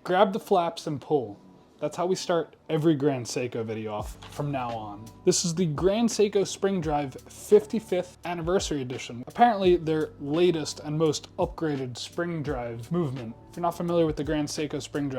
Grab the flaps and pull. That's how we start every Grand Seiko video off from now on. This is the Grand Seiko Spring Drive 55th Anniversary Edition. Apparently their latest and most upgraded spring drive movement. If you're not familiar with the Grand Seiko spring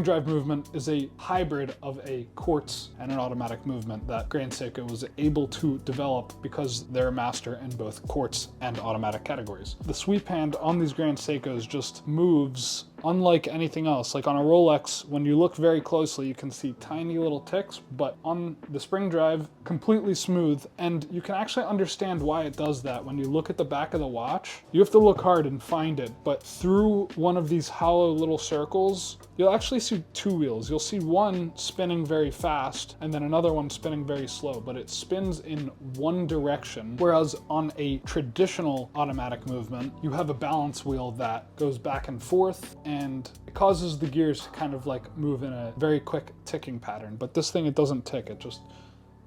drive movement is a hybrid of a quartz and an automatic movement that Grand Seiko was able to develop because they're a master in both quartz and automatic categories. The sweep hand on these Grand Seikos just moves unlike anything else. Like on a Rolex, when you look very closely, you can see tiny little ticks, but on the spring drive, completely smooth. And you can actually understand why it does that. When you look at the back of the watch, you have to look hard and find it, but through one of these hollow little circles, you'll actually see two wheels. You'll see one spinning very fast and then another one spinning very slow, but it spins in one direction. Whereas on a traditional automatic movement, you have a balance wheel that goes back and forth, and it causes the gears to kind of like move in a very quick ticking pattern. But this thing, it doesn't tick, it just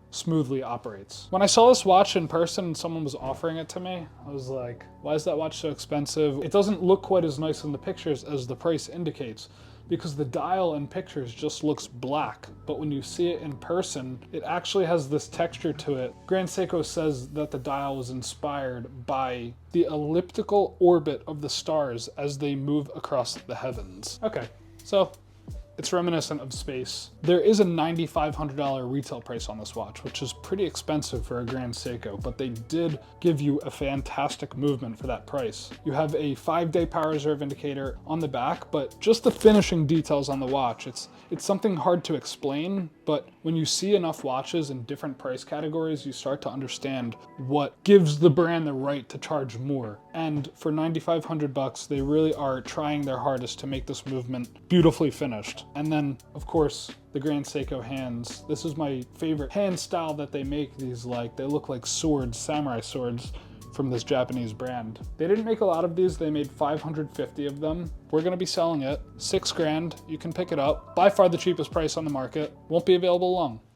smoothly operates. When I saw this watch in person and someone was offering it to me, I was like, why is that watch so expensive? It doesn't look quite as nice in the pictures as the price indicates, because the dial in pictures just looks black, but when you see it in person, it actually has this texture to it. Grand Seiko says that the dial was inspired by the elliptical orbit of the stars as they move across the heavens. Okay, so it's reminiscent of space. There is a $9,500 retail price on this watch, which is pretty expensive for a Grand Seiko, but they did give you a fantastic movement for that price. You have a 5-day power reserve indicator on the back, but just the finishing details on the watch, it's something hard to explain, but when you see enough watches in different price categories, you start to understand what gives the brand the right to charge more. And for $9,500, they really are trying their hardest to make this movement beautifully finished. And then, of course, the Grand Seiko hands. This is my favorite hand style that they make. These, like, they look like swords, samurai swords from this Japanese brand. They didn't make a lot of these. They made 550 of them. We're gonna be selling it. $6 grand, you can pick it up. By far the cheapest price on the market. Won't be available long.